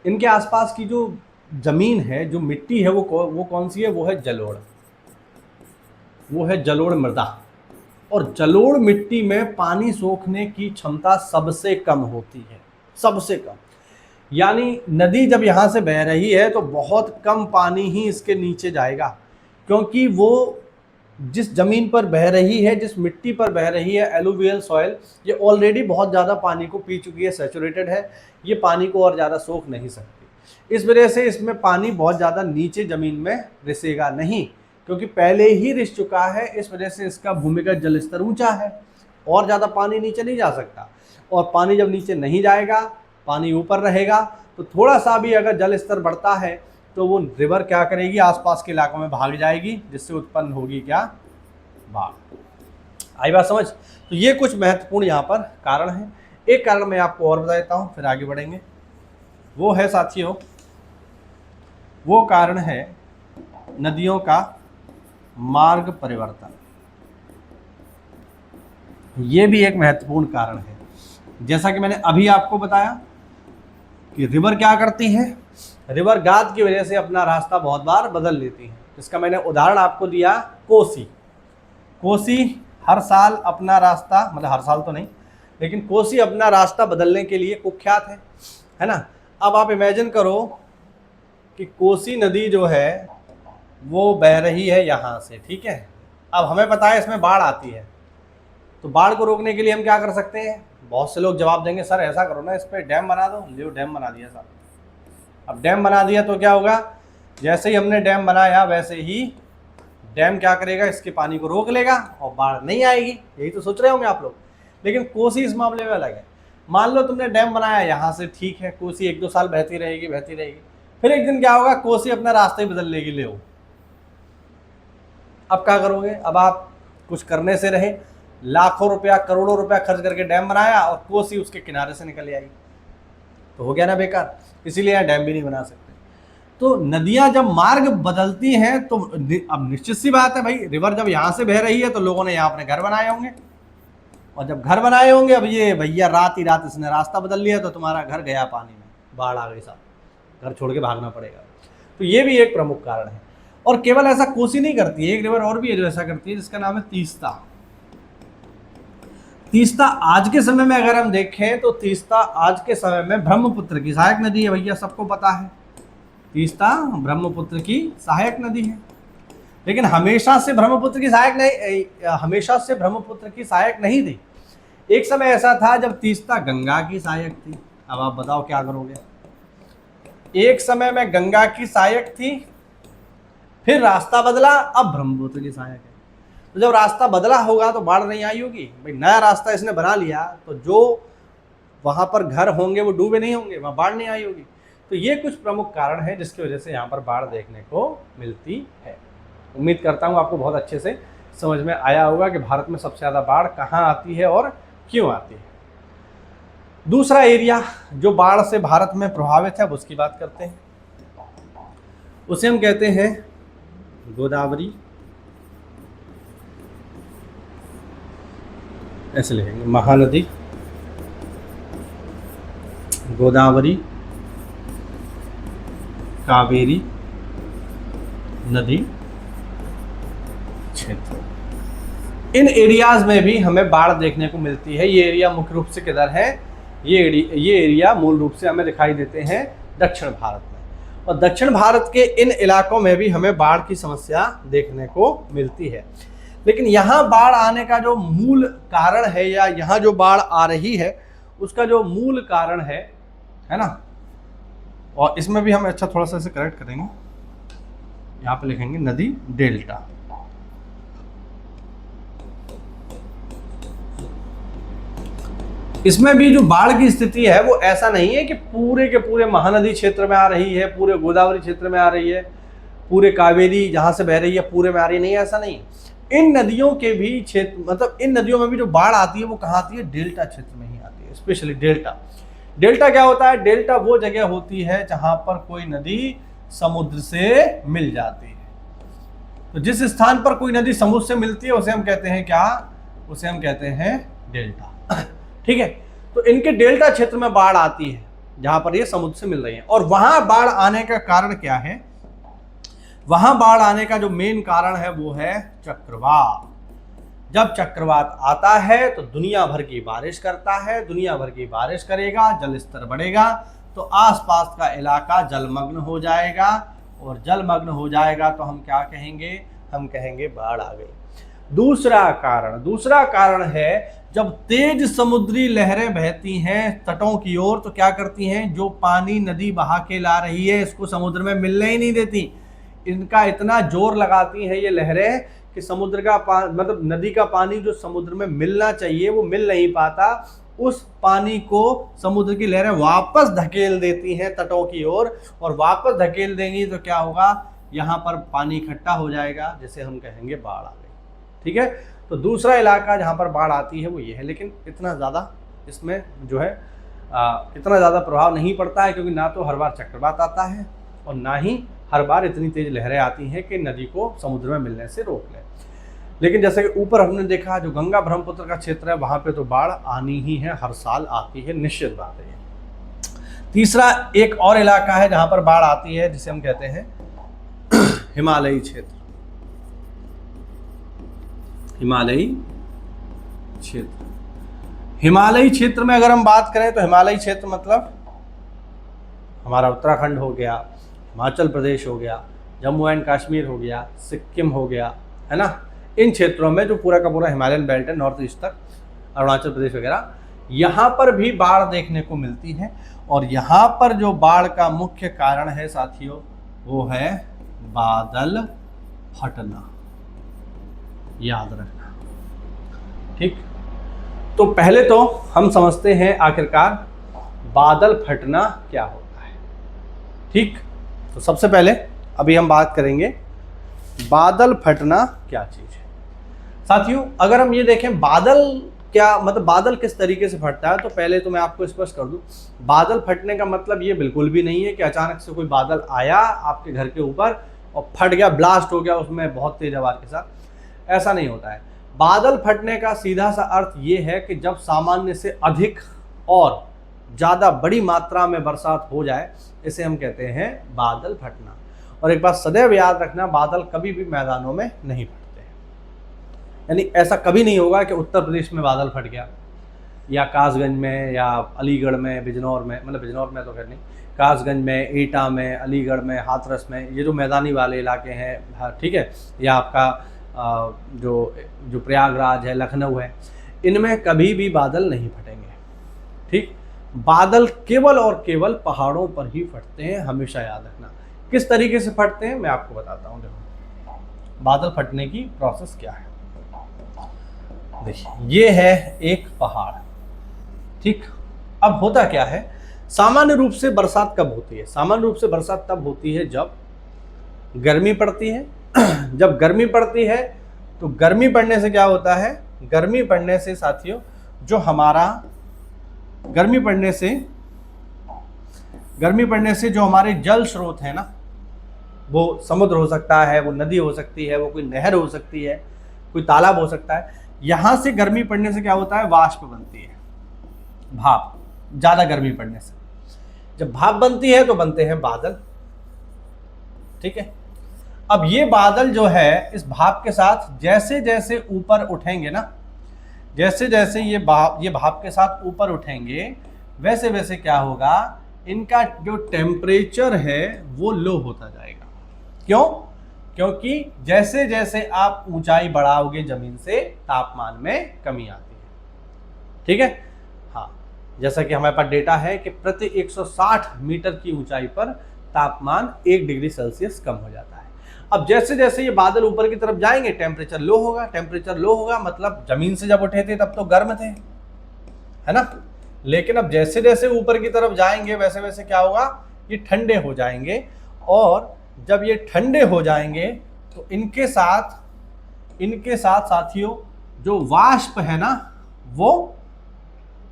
इनके आसपास की जो जमीन है, जो मिट्टी है, वो कौन सी है? वो है जलोढ़, वो है जलोढ़ मृदा। और जलोढ़ मिट्टी में पानी सोखने की क्षमता सबसे कम होती है, सबसे कम। यानी नदी जब यहाँ से बह रही है तो बहुत कम पानी ही इसके नीचे जाएगा, क्योंकि वो जिस जमीन पर बह रही है, जिस मिट्टी पर बह रही है, एलुवियल सॉइल, ये ऑलरेडी बहुत ज़्यादा पानी को पी चुकी है, सैचुरेटेड है, ये पानी को और ज़्यादा सोख नहीं सकती। इस वजह से इसमें पानी बहुत ज़्यादा नीचे ज़मीन में रिसेगा नहीं, क्योंकि पहले ही रिस चुका है। इस वजह से इसका भूमिगत जल स्तर ऊंचा है, और ज़्यादा पानी नीचे नहीं जा सकता। और पानी जब नीचे नहीं जाएगा, पानी ऊपर रहेगा, तो थोड़ा सा भी अगर जल स्तर बढ़ता है तो वो रिवर क्या करेगी? आसपास के इलाकों में भाग जाएगी, जिससे उत्पन्न होगी क्या? बाढ़। आई बात समझ? तो ये कुछ महत्वपूर्ण यहाँ पर कारण है। एक कारण मैं आपको और बता देता हूँ, फिर आगे बढ़ेंगे। वो है साथियों, वो कारण है नदियों का मार्ग परिवर्तन। ये भी एक महत्वपूर्ण कारण है। जैसा कि मैंने अभी आपको बताया कि रिवर क्या करती है, रिवर गाद की वजह से अपना रास्ता बहुत बार बदल लेती है। इसका मैंने उदाहरण आपको दिया, कोसी हर साल अपना रास्ता, मतलब हर साल तो नहीं, लेकिन कोसी अपना रास्ता बदलने के लिए कुख्यात है ना। अब आप इमेजिन करो कि कोसी नदी जो है वो बह रही है यहाँ से, ठीक है। अब हमें पता है इसमें बाढ़ आती है, तो बाढ़ को रोकने के लिए हम क्या कर सकते हैं? बहुत से लोग जवाब देंगे, सर ऐसा करो ना, इस पर डैम बना दो। लियो डैम बना दिया सर। अब डैम बना दिया तो क्या होगा? जैसे ही हमने डैम बनाया वैसे ही डैम क्या करेगा? इसके पानी को रोक लेगा और बाढ़ नहीं आएगी। यही तो सोच रहे होंगे आप लोग। लेकिन कोसी इस मामले में अलग है। मान लो तुमने डैम बनाया यहाँ से, ठीक है, कोसी 1-2 साल बहती रहेगी, फिर एक दिन क्या होगा? कोसी अपना रास्ता ही बदल लेगी। ले अब क्या करोगे? अब आप कुछ करने से रहे। लाखों रुपया करोड़ों रुपया खर्च करके डैम बनाया और कोसी उसके किनारे से निकल आई, तो हो गया ना बेकार। इसीलिए यहाँ डैम भी नहीं बना सकते। तो नदियां जब मार्ग बदलती हैं तो अब निश्चित सी बात है भाई, रिवर जब यहाँ से बह रही है तो लोगों ने यहाँ अपने घर बनाए होंगे, और जब घर बनाए होंगे, अब ये भैया रात ही रात इसने रास्ता बदल लिया तो तुम्हारा घर गया पानी में, बाढ़ आ गई साहब, घर छोड़ के भागना पड़ेगा। तो ये भी एक प्रमुख कारण है। और केवल ऐसा कोसी नहीं करती है, एक रिवर और भी है जो ऐसा करती है, जिसका नाम है तीस्ता। तीस्ता आज के समय में अगर हम देखें तो तीस्ता आज के समय में ब्रह्मपुत्र की सहायक नदी है, भैया सबको पता है तीस्ता ब्रह्मपुत्र की सहायक नदी है। लेकिन हमेशा से ब्रह्मपुत्र की सहायक नहीं थी। एक समय ऐसा था जब तीस्ता गंगा की सहायक थी। अब आप बताओ क्या करोगे। एक समय में गंगा की सहायक थी, फिर रास्ता बदला, अब ब्रह्मपुत्र की सहायक है। तो जब रास्ता बदला होगा तो बाढ़ नहीं आई होगी भाई, नया रास्ता इसने बना लिया तो जो वहां पर घर होंगे वो डूबे नहीं होंगे, वहां बाढ़ नहीं आई होगी। तो ये कुछ प्रमुख कारण है जिसकी वजह से यहाँ पर बाढ़ देखने को मिलती है। उम्मीद करता हूँ आपको बहुत अच्छे से समझ में आया होगा कि भारत में सबसे ज़्यादा बाढ़ कहाँ आती है और क्यों आती है। दूसरा एरिया जो बाढ़ से भारत में प्रभावित है अब उसकी बात करते हैं। उसे हम कहते हैं गोदावरी, ऐसे लिखेंगे महानदी, गोदावरी, कावेरी नदी क्षेत्र। इन एरियाज में भी हमें बाढ़ देखने को मिलती है। ये एरिया मुख्य रूप से किधर है, ये एरिया मूल रूप से हमें दिखाई देते हैं दक्षिण भारत में, और दक्षिण भारत के इन इलाकों में भी हमें बाढ़ की समस्या देखने को मिलती है। लेकिन यहाँ बाढ़ आने का जो मूल कारण है, या यहाँ जो बाढ़ आ रही है उसका जो मूल कारण है ना, और इसमें भी हम अच्छा थोड़ा सा इसे करेक्ट करेंगे, यहाँ पे लिखेंगे नदी डेल्टा। इसमें भी जो बाढ़ की स्थिति है वो ऐसा नहीं है कि पूरे के पूरे महानदी क्षेत्र में आ रही है, पूरे गोदावरी क्षेत्र में आ रही है, पूरे कावेरी जहां से बह रही है पूरे में आ रही है, नहीं ऐसा नहीं। इन नदियों के भी क्षेत्र, मतलब इन नदियों में भी जो बाढ़ आती है वो कहाँ आती है, डेल्टा क्षेत्र में ही आती है, स्पेशली डेल्टा। डेल्टा क्या होता है, डेल्टा वो जगह होती है जहां पर कोई नदी समुद्र से मिल जाती है। तो जिस स्थान पर कोई नदी समुद्र से मिलती है उसे हम कहते हैं क्या, उसे हम कहते हैं डेल्टा। ठीक है, तो इनके डेल्टा क्षेत्र में बाढ़ आती है जहां पर ये समुद्र से मिल रही है। और वहां बाढ़ आने का कारण क्या है, वहां बाढ़ आने का जो मेन कारण है वो है चक्रवात। जब चक्रवात आता है तो दुनिया भर की बारिश करता है, दुनिया भर की बारिश करेगा, जल स्तर बढ़ेगा, तो आसपास का इलाका जलमग्न हो जाएगा, और जलमग्न हो जाएगा तो हम क्या कहेंगे, हम कहेंगे बाढ़ आ गई। दूसरा कारण है जब तेज समुद्री लहरें बहती हैं तटों की ओर तो क्या करती हैं, जो पानी नदी बहा के ला रही है इसको समुद्र में मिलने ही नहीं देती। इनका इतना जोर लगाती हैं ये लहरें कि समुद्र का मतलब नदी का पानी जो समुद्र में मिलना चाहिए वो मिल नहीं पाता। उस पानी को समुद्र की लहरें वापस धकेल देती हैं तटों की ओर, और वापस धकेल देंगी तो क्या होगा, यहाँ पर पानी इकट्ठा हो जाएगा, जिसे हम कहेंगे बाढ़ आ गई। ठीक है, तो दूसरा इलाका जहाँ पर बाढ़ आती है वो ये है। लेकिन इतना ज़्यादा इसमें जो है इतना ज़्यादा प्रभाव नहीं पड़ता है, क्योंकि ना तो हर बार चक्रवात आता है और ना ही हर बार इतनी तेज लहरें आती हैं कि नदी को समुद्र में मिलने से रोक लें। लेकिन जैसे कि ऊपर हमने देखा जो गंगा ब्रह्मपुत्र का क्षेत्र है वहाँ पे तो बाढ़ आनी ही है, हर साल आती है, निश्चित बात है। तीसरा एक और इलाका है जहाँ पर बाढ़ आती है जिसे हम कहते हैं हिमालयी क्षेत्र। हिमालयी क्षेत्र में अगर हम बात करें तो हिमालयी क्षेत्र मतलब हमारा उत्तराखंड हो गया, हिमाचल प्रदेश हो गया, जम्मू एंड कश्मीर हो गया, सिक्किम हो गया, है ना। इन क्षेत्रों में जो पूरा का पूरा हिमालयन बेल्ट है, नॉर्थ ईस्ट तक, अरुणाचल प्रदेश वगैरह, यहाँ पर भी बाढ़ देखने को मिलती है। और यहाँ पर जो बाढ़ का मुख्य कारण है साथियों वो है बादल फटना, याद रखना। ठीक, तो पहले तो हम समझते हैं आखिरकार बादल फटना क्या होता है। ठीक, तो सबसे पहले अभी हम बात करेंगे बादल फटना क्या चीज़ है। साथियों अगर हम ये देखें बादल क्या मतलब बादल किस तरीके से फटता है, तो पहले तो मैं आपको स्पष्ट कर दूं, बादल फटने का मतलब ये बिल्कुल भी नहीं है कि अचानक से कोई बादल आया आपके घर के ऊपर और फट गया, ब्लास्ट हो गया उसमें बहुत तेज आवाज के साथ। ऐसा नहीं होता है। बादल फटने का सीधा सा अर्थ ये है कि जब सामान्य से अधिक और ज़्यादा बड़ी मात्रा में बरसात हो जाए, इसे हम कहते हैं बादल फटना। और एक बात सदैव याद रखना, बादल कभी भी मैदानों में नहीं फटते हैं। यानी ऐसा कभी नहीं होगा कि उत्तर प्रदेश में बादल फट गया या कासगंज में या अलीगढ़ में, बिजनौर में, मतलब बिजनौर में तो खैर नहीं, कासगंज में, एटा में, अलीगढ़ में, हाथरस में, ये जो मैदानी वाले इलाके हैं, ठीक है, या आपका जो प्रयागराज है, लखनऊ है, इनमें कभी भी बादल नहीं फटेंगे। ठीक, बादल केवल और केवल पहाड़ों पर ही फटते हैं, हमेशा याद रखना। किस तरीके से फटते हैं मैं आपको बताता हूँ। देखो बादल फटने की प्रोसेस क्या है। देखिए ये है एक पहाड़, ठीक। अब होता क्या है, सामान्य रूप से बरसात कब होती है? सामान्य रूप से बरसात तब होती है जब गर्मी पड़ती है। जब गर्मी पड़ती है तो गर्मी पड़ने से क्या होता है, गर्मी पड़ने से साथियों जो हमारा गर्मी पड़ने से जो हमारे जल स्रोत है ना, वो समुद्र हो सकता है, वो नदी हो सकती है, वो कोई नहर हो सकती है, कोई तालाब हो सकता है, यहां से गर्मी पड़ने से क्या होता है, वाष्प बनती है, भाप। ज्यादा गर्मी पड़ने से जब भाप बनती है तो बनते हैं बादल, ठीक है। अब ये बादल जो है, इस भाप के साथ जैसे जैसे ऊपर उठेंगे ना, जैसे जैसे ये भाप के साथ ऊपर उठेंगे, वैसे वैसे क्या होगा, इनका जो टेम्परेचर है वो लो होता जाएगा। क्यों? क्योंकि जैसे जैसे आप ऊंचाई बढ़ाओगे जमीन से, तापमान में कमी आती है, ठीक है। हाँ, जैसा कि हमारे पास डेटा है कि प्रति 160 मीटर की ऊंचाई पर तापमान 1 डिग्री सेल्सियस कम हो जाता है। अब जैसे जैसे ये बादल ऊपर की तरफ जाएंगे, टेम्परेचर लो होगा। टेम्परेचर लो होगा मतलब जमीन से जब उठे थे तब तो गर्म थे, है ना। लेकिन अब जैसे जैसे ऊपर की तरफ जाएंगे वैसे वैसे क्या होगा, ये ठंडे हो जाएंगे। और जब ये ठंडे हो जाएंगे तो इनके साथ साथियों जो वाष्प है ना, वो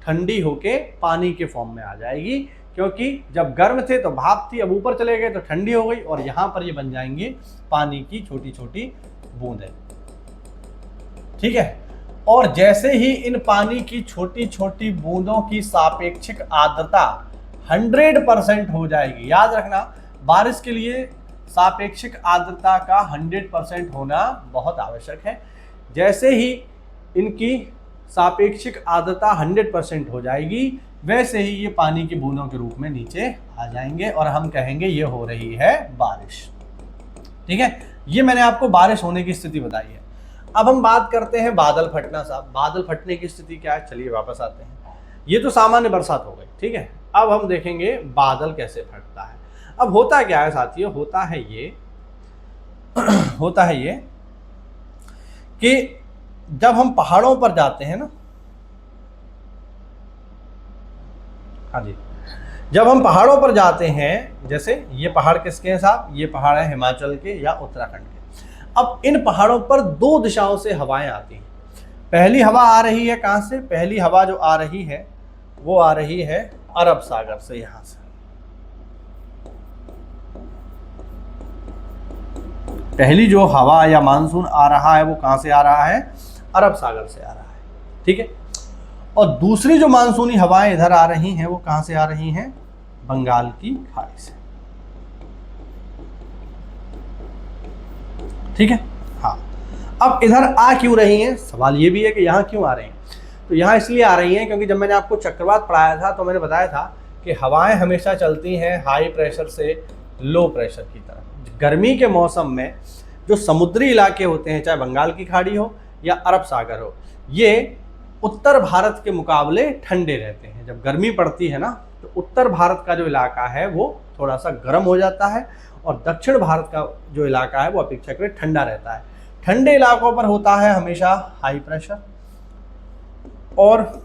ठंडी होके पानी के फॉर्म में आ जाएगी। क्योंकि जब गर्म थे तो भाप थी, अब ऊपर चले गए तो ठंडी हो गई, और यहां पर ये बन जाएंगे पानी की छोटी छोटी बूंदें, ठीक है। और जैसे ही इन पानी की छोटी छोटी बूंदों की सापेक्षिक आर्द्रता 100% हो जाएगी। याद रखना, बारिश के लिए सापेक्षिक आर्द्रता का 100% होना बहुत आवश्यक है। जैसे ही इनकी सापेक्षिक आर्द्रता 100% हो जाएगी, वैसे ही ये पानी की बूंदों के रूप में नीचे आ जाएंगे और हम कहेंगे ये हो रही है बारिश, ठीक है। ये मैंने आपको बारिश होने की स्थिति बताई है। अब हम बात करते हैं बादल फटना। साहब बादल फटने की स्थिति क्या है, चलिए वापस आते हैं। ये तो सामान्य बरसात हो गई, ठीक है। अब हम देखेंगे बादल कैसे फटता है। अब होता क्या है साथियों, होता है ये कि जब हम पहाड़ों पर जाते हैं ना, हाँ जी, जब हम पहाड़ों पर जाते हैं, जैसे ये पहाड़ किसके हैं साहब, ये पहाड़ है हिमाचल के या उत्तराखंड के। अब इन पहाड़ों पर 2 दिशाओं से हवाएं आती हैं। पहली हवा आ रही है कहां से, पहली हवा जो आ रही है वो आ रही है अरब सागर से। यहां से पहली जो हवा या मानसून आ रहा है वो कहां से आ रहा है, अरब सागर से आ रहा है, ठीक है। और दूसरी जो मानसूनी हवाएं इधर आ रही हैं वो कहां से आ रही हैं, बंगाल की खाड़ी से, ठीक है। हाँ, अब इधर आ क्यों रही हैं, सवाल ये भी है कि यहां क्यों आ रही हैं। तो यहां इसलिए आ रही हैं क्योंकि जब मैंने आपको चक्रवात पढ़ाया था तो मैंने बताया था कि हवाएं हमेशा चलती हैं हाई प्रेशर से लो प्रेशर की तरफ। गर्मी के मौसम में जो समुद्री इलाके होते हैं, चाहे बंगाल की खाड़ी हो या अरब सागर हो, ये उत्तर भारत के मुकाबले ठंडे रहते हैं। जब गर्मी पड़ती है ना तो उत्तर भारत का जो इलाका है वो थोड़ा सा गर्म हो जाता है, और दक्षिण भारत का जो इलाका है वो अपेक्षाकृत ठंडा रहता है। ठंडे इलाकों पर होता है हमेशा हाई प्रेशर, और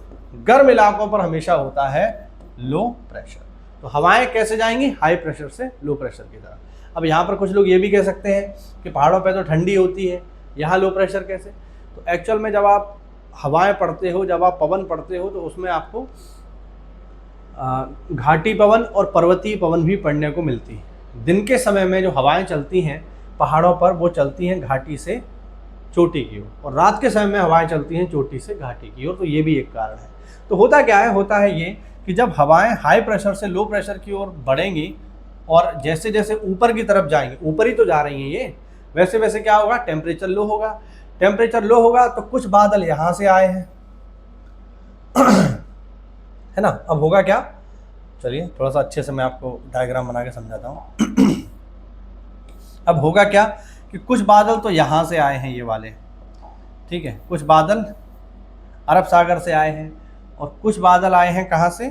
गर्म इलाकों पर हमेशा होता है लो प्रेशर। तो हवाएं कैसे जाएंगी, हाई प्रेशर से लो प्रेशर की तरफ। अब यहाँ पर कुछ लोग ये भी कह सकते हैं कि पहाड़ों पे तो ठंडी होती है, यहाँ लो प्रेशर कैसे। तो एक्चुअल में जब आप हवाएं पढ़ते हो, जब आप पवन पढ़ते हो, तो उसमें आपको घाटी पवन और पर्वतीय पवन भी पढ़ने को मिलती है। दिन के समय में जो हवाएं चलती हैं पहाड़ों पर, वो चलती हैं घाटी से चोटी की ओर, और रात के समय में हवाएं चलती हैं चोटी से घाटी की ओर। तो ये भी एक कारण है। तो होता क्या है, होता है ये कि जब हवाएं हाई प्रेशर से लो प्रेशर की ओर बढ़ेंगी और जैसे जैसे ऊपर की तरफ जाएंगी, ऊपर ही तो जा रही हैं ये, वैसे वैसे क्या होगा, टेम्परेचर लो होगा। टेम्परेचर लो होगा तो कुछ बादल यहाँ से आए हैं है ना। अब होगा क्या, चलिए थोड़ा सा अच्छे से मैं आपको डायग्राम बना के समझाता हूँ अब होगा क्या कि कुछ बादल तो यहाँ से आए हैं, ये वाले, ठीक है, कुछ बादल अरब सागर से आए हैं, और कुछ बादल आए हैं कहाँ से,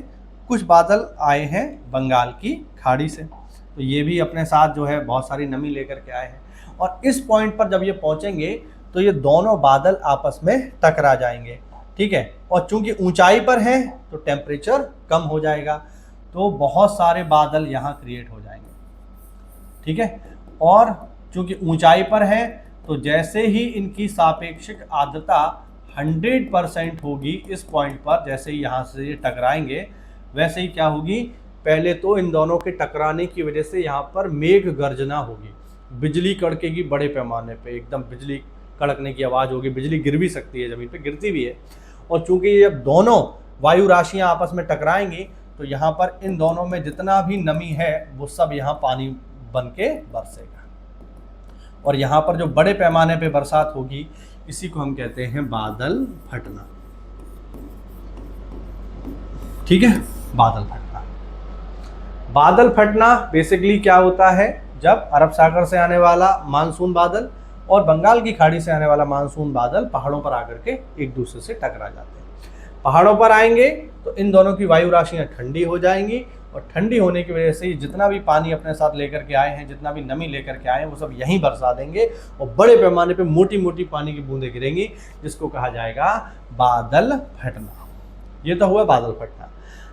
कुछ बादल आए हैं बंगाल की खाड़ी से। तो ये भी अपने साथ जो है बहुत सारी नमी लेकर के आए हैं, और इस पॉइंट पर जब ये पहुँचेंगे तो ये दोनों बादल आपस में टकरा जाएंगे, ठीक है। और चूंकि ऊंचाई पर हैं तो टेम्परेचर कम हो जाएगा, तो बहुत सारे बादल यहाँ क्रिएट हो जाएंगे, ठीक है। और चूंकि ऊंचाई पर हैं तो जैसे ही इनकी सापेक्षिक आर्द्रता 100% होगी इस पॉइंट पर, जैसे ही यहाँ से ये टकराएंगे, वैसे ही क्या होगी, पहले तो इन दोनों के टकराने की वजह से यहाँ पर मेघ गर्जना होगी, बिजली कड़केगी बड़े पैमाने पे, एकदम बिजली कड़कने की आवाज़ होगी, बिजली गिर भी सकती है, ज़मीन पे गिरती भी है। और चूंकि जब दोनों वायु राशियाँ आपस में टकराएंगी तो यहाँ पर इन दोनों में जितना भी नमी है वो सब यहाँ पानी बन के बरसेगा, और यहाँ पर जो बड़े पैमाने पे बरसात होगी इसी को हम कहते हैं बादल फटना, ठीक है। बादल फटना, बादल फटना बेसिकली क्या होता है, जब अरब सागर से आने वाला मानसून बादल और बंगाल की खाड़ी से आने वाला मानसून बादल पहाड़ों पर आकर के एक दूसरे से टकरा जाते हैं। पहाड़ों पर आएंगे तो इन दोनों की वायु राशियां ठंडी हो जाएंगी, और ठंडी होने की वजह से जितना भी पानी अपने साथ लेकर के आए हैं, जितना भी नमी लेकर के आए हैं, वो सब यहीं बरसा देंगे, और बड़े पैमाने पे मोटी मोटी पानी की बूंदें गिरेंगी, जिसको कहा जाएगा बादल फटना। ये तो हुआ बादल फटना।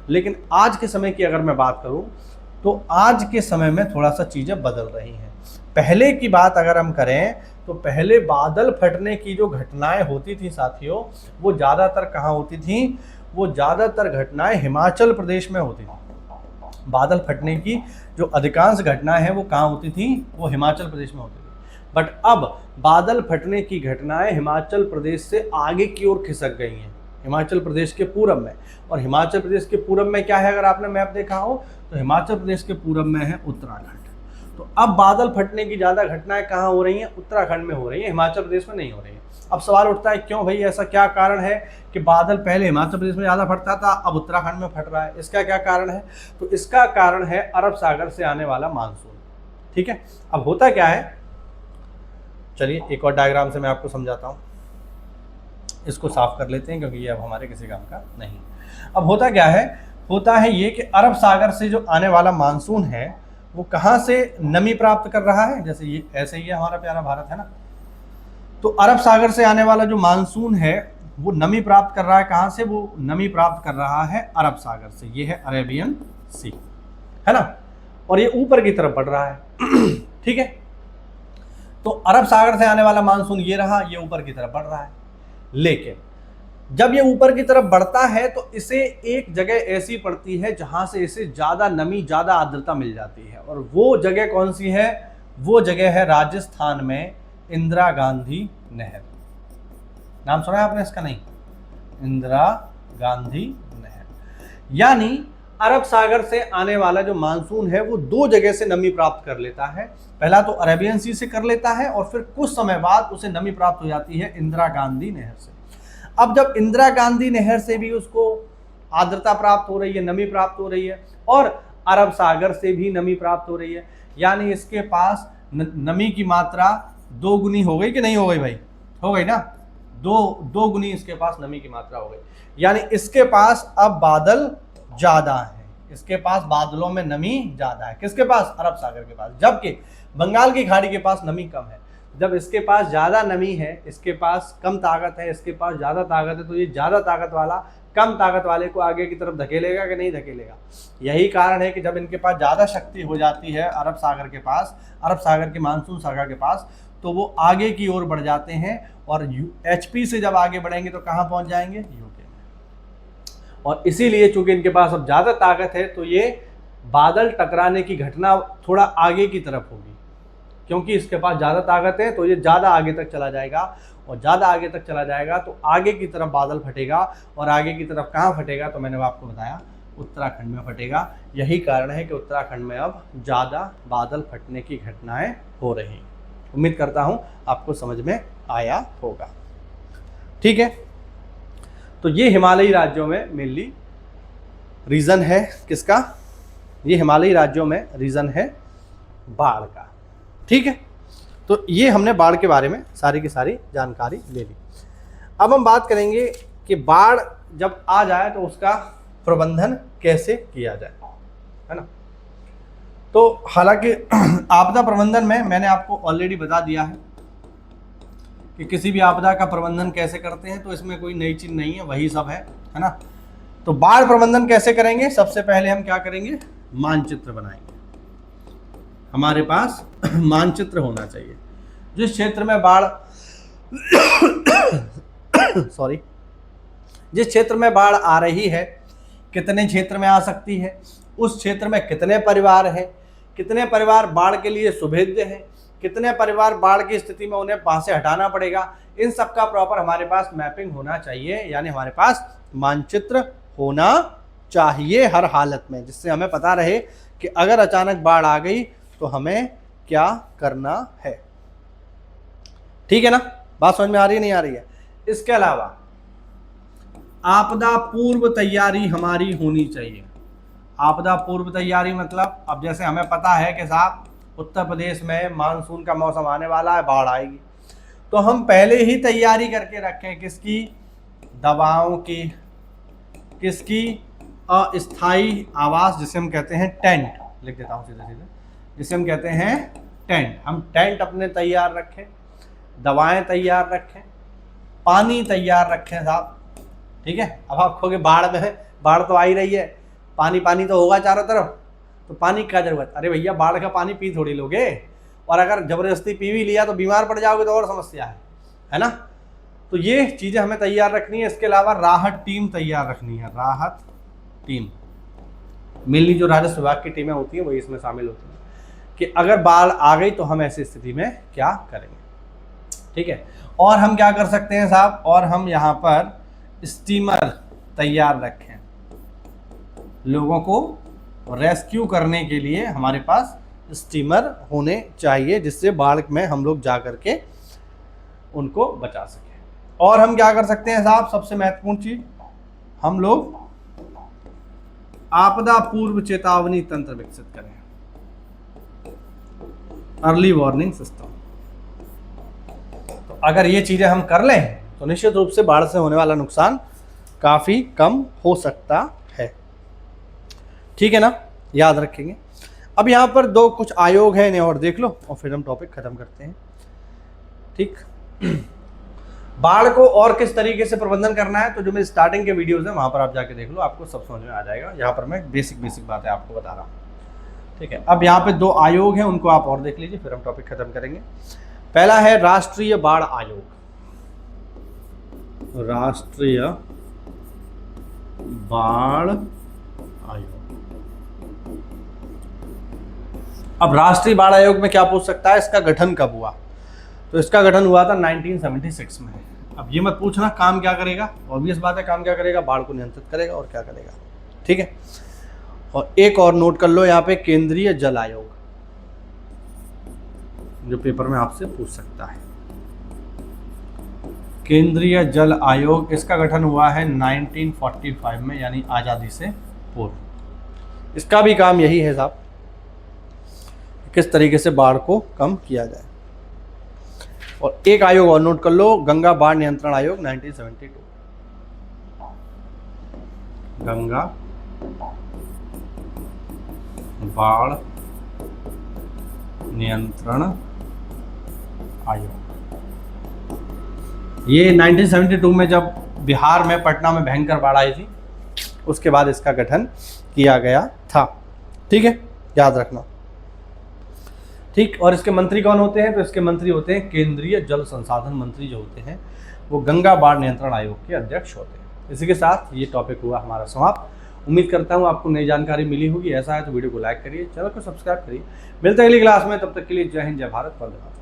लेकिन आज के समय की अगर मैं बात करूं तो आज के समय में थोड़ा सा चीज़ें बदल रही हैं। पहले की बात अगर हम करें तो पहले बादल फटने की जो घटनाएं होती थी साथियों, वो ज़्यादातर कहाँ होती थी, वो ज़्यादातर घटनाएं हिमाचल प्रदेश में होती थी। बादल फटने की जो अधिकांश घटनाएं हैं वो कहाँ होती थी, वो हिमाचल प्रदेश में होती थी। बट अब बादल फटने की घटनाएं हिमाचल प्रदेश से आगे की ओर खिसक गई हैं, हिमाचल प्रदेश के पूरब में। और हिमाचल प्रदेश के पूरब में क्या है, अगर आपने मैप देखा हो तो हिमाचल प्रदेश के पूरब में है उत्तराखंड। तो अब बादल फटने की ज़्यादा घटनाएं कहाँ हो रही हैं, उत्तराखंड में हो रही हैं, हिमाचल प्रदेश में नहीं हो रही हैं। अब सवाल उठता है क्यों भाई, ऐसा क्या कारण है कि बादल पहले हिमाचल प्रदेश में ज़्यादा फटता था, अब उत्तराखंड में फट रहा है, इसका क्या कारण है। तो इसका कारण है अरब सागर से आने वाला मानसून, ठीक है। अब होता क्या है, चलिए एक और डायग्राम से मैं आपको समझाता हूँ, इसको साफ कर लेते हैं क्योंकि ये अब हमारे किसी काम का नहीं। अब होता क्या है, होता है ये कि अरब सागर से जो आने वाला मानसून है वो कहाँ से नमी प्राप्त कर रहा है, जैसे ये ऐसे ही है हमारा प्यारा भारत है ना। तो अरब सागर से आने वाला जो मानसून है वो नमी प्राप्त कर रहा है कहाँ से, वो नमी प्राप्त कर रहा है अरब सागर से। ये है अरेबियन सी, है ना, और ये ऊपर की तरफ बढ़ रहा है ठीक है। तो अरब सागर से आने वाला मानसून ये रहा, ये ऊपर की तरफ बढ़ रहा है। लेकिन जब ये ऊपर की तरफ बढ़ता है तो इसे एक जगह ऐसी पड़ती है जहां से इसे ज्यादा नमी, ज्यादा आर्द्रता मिल जाती है, और वो जगह कौन सी है, वो जगह है राजस्थान में इंदिरा गांधी नहर। नाम सुना है आपने इसका, नहीं, इंदिरा गांधी नहर। यानी अरब सागर से आने वाला जो मानसून है वो दो जगह से नमी प्राप्त कर लेता है। पहला तो अरेबियन सी से कर लेता है, और फिर कुछ समय बाद उसे नमी प्राप्त हो जाती है इंदिरा गांधी नहर से। अब जब इंदिरा गांधी नहर से भी उसको आर्द्रता प्राप्त हो रही है, नमी प्राप्त हो रही है, और अरब सागर से भी नमी प्राप्त हो रही है, यानी इसके पास नमी की मात्रा दो गुनी हो गई कि नहीं हो गई भाई, हो गई ना, दो गुनी इसके पास नमी की मात्रा हो गई। यानी इसके पास अब बादल ज्यादा है, इसके पास बादलों में नमी ज्यादा है, किसके पास, अरब सागर के पास। जबकि बंगाल की खाड़ी के पास नमी कम है। जब इसके पास ज़्यादा नमी है, इसके पास कम ताकत है, इसके पास ज़्यादा ताकत है, तो ये ज़्यादा ताकत वाला कम ताकत वाले को आगे की तरफ धकेलेगा कि नहीं धकेलेगा। यही कारण है कि जब इनके पास ज़्यादा शक्ति हो जाती है अरब सागर के पास, अरब सागर के मानसून सागर के पास, तो वो आगे की ओर बढ़ जाते हैं, और HP से जब आगे बढ़ेंगे तो कहाँ पहुंच जाएंगे, यूके में। और इसीलिए चूंकि इनके पास अब ज़्यादा ताकत है तो ये बादल टकराने की घटना थोड़ा आगे की तरफ होगी, क्योंकि इसके पास ज़्यादा ताकत है तो ये ज़्यादा आगे तक चला जाएगा, और ज़्यादा आगे तक चला जाएगा तो आगे की तरफ बादल फटेगा, और आगे की तरफ कहाँ फटेगा, तो मैंने आपको बताया उत्तराखंड में फटेगा। यही कारण है कि उत्तराखंड में अब ज़्यादा बादल फटने की घटनाएं हो रही। उम्मीद करता हूँ आपको समझ में आया होगा। ठीक है, तो ये हिमालयी राज्यों में मेनली रीज़न है किसका, ये हिमालयी राज्यों में रीज़न है बाढ़ का। ठीक है, तो ये हमने बाढ़ के बारे में सारी की सारी जानकारी ले ली। अब हम बात करेंगे कि बाढ़ जब आ जाए तो उसका प्रबंधन कैसे किया जाए, है ना। तो हालांकि आपदा प्रबंधन में मैंने आपको ऑलरेडी बता दिया है कि किसी भी आपदा का प्रबंधन कैसे करते हैं, तो इसमें कोई नई चीज़ नहीं है, वही सब है ना। तो बाढ़ प्रबंधन कैसे करेंगे, सबसे पहले हम क्या करेंगे, मानचित्र बनाएंगे। हमारे पास मानचित्र होना चाहिए। जिस क्षेत्र में बाढ़ सॉरी जिस क्षेत्र में बाढ़ आ रही है, कितने क्षेत्र में आ सकती है, उस क्षेत्र में कितने परिवार हैं, कितने परिवार बाढ़ के लिए सुभेद्य हैं, कितने परिवार बाढ़ की स्थिति में उन्हें वहां से हटाना पड़ेगा, इन सब का प्रॉपर हमारे पास मैपिंग होना चाहिए, यानी हमारे पास मानचित्र होना चाहिए हर हालत में, जिससे हमें पता रहे कि अगर अचानक बाढ़ आ गई तो हमें क्या करना है। ठीक है ना, बात समझ में आ रही है, नहीं आ रही है। इसके अलावा आपदा पूर्व तैयारी हमारी होनी चाहिए। आपदा पूर्व तैयारी मतलब, अब जैसे हमें पता है कि साहब उत्तर प्रदेश में मानसून का मौसम आने वाला है, बाढ़ आएगी, तो हम पहले ही तैयारी करके रखें, किसकी, दवाओं की, किसकी, अस्थायी आवास जिसे हम कहते हैं टेंट, लिख देता हूँ सीधे सीधे, जिसे हम कहते हैं टेंट। हम टेंट अपने तैयार रखें, दवाएं तैयार रखें, पानी तैयार रखें साहब। ठीक है, अब आप कहोगे बाढ़ में है, बाढ़ तो आ ही रही है, पानी पानी तो होगा चारों तरफ, तो पानी की क्या जरूरत। अरे भैया, बाढ़ का पानी पी थोड़ी लोगे, और अगर जबरदस्ती पी भी लिया तो बीमार पड़ जाओगे तो और समस्या है ना। तो ये चीज़ें हमें तैयार रखनी है। इसके अलावा राहत टीम तैयार रखनी है, राहत टीम। मेनली जो राजस्व विभाग की टीमें होती हैं वही इसमें शामिल होती हैं, कि अगर बाढ़ आ गई तो हम ऐसी स्थिति में क्या करेंगे। ठीक है, और हम क्या कर सकते हैं साहब, और हम यहाँ पर स्टीमर तैयार रखें, लोगों को रेस्क्यू करने के लिए हमारे पास स्टीमर होने चाहिए, जिससे बाढ़ में हम लोग जा करके उनको बचा सकें। और हम क्या कर सकते हैं साहब, सबसे महत्वपूर्ण चीज, हम लोग आपदा पूर्व चेतावनी तंत्र विकसित करें, अर्ली वार्निंग सिस्टम। तो अगर ये चीजें हम कर लें तो निश्चित रूप से बाढ़ से होने वाला नुकसान काफी कम हो सकता है। ठीक है ना, याद रखेंगे। अब यहाँ पर दो कुछ आयोग हैं, इन्हें और देख लो और फिर हम टॉपिक खत्म करते हैं। ठीक, बाढ़ को और किस तरीके से प्रबंधन करना है, तो जो मेरे स्टार्टिंग के वीडियोस हैं वहां पर आप जाके देख लो, आपको सब समझ में आ जाएगा। यहाँ पर मैं बेसिक बातें आपको बता रहा हूँ। ठीक है, अब यहाँ पे दो आयोग हैं, उनको आप और देख लीजिए, फिर हम टॉपिक खत्म करेंगे। पहला है राष्ट्रीय बाढ़ आयोग, राष्ट्रीय बाढ़ आयोग। अब राष्ट्रीय बाढ़ आयोग में क्या पूछ सकता है, इसका गठन कब हुआ, तो इसका गठन हुआ था 1976 में। अब ये मत पूछना काम क्या करेगा, ऑब्वियस बात है काम क्या करेगा, बाढ़ को नियंत्रित करेगा और क्या करेगा। ठीक है, और एक और नोट कर लो यहाँ पे, केंद्रीय जल आयोग, जो पेपर में आपसे पूछ सकता है। केंद्रीय जल आयोग, इसका गठन हुआ है 1945 में, यानी आज़ादी से पूर्व। इसका भी काम यही है साहब, किस तरीके से बाढ़ को कम किया जाए। और एक आयोग और नोट कर लो, गंगा बाढ़ नियंत्रण आयोग 1972, गंगा बाढ़ नियंत्रण आयोग। ये 1972 में जब बिहार में पटना में भयंकर बाढ़ आई थी, उसके बाद इसका गठन किया गया था। ठीक है, याद रखना। ठीक। और इसके मंत्री कौन होते हैं? तो इसके मंत्री होते हैं केंद्रीय जल संसाधन मंत्री जो होते हैं, वो गंगा बाढ़ नियंत्रण आयोग के अध्यक्ष होते हैं। इसी के साथ ये टॉपिक हुआ हमारा समाप्त। उम्मीद करता हूँ आपको नई जानकारी मिली होगी। ऐसा है तो वीडियो को लाइक करिए, चैनल को सब्सक्राइब करिए। मिलते हैं अगली क्लास में, तब तक के लिए जय हिंद, जय भारत, वंदे मातरम।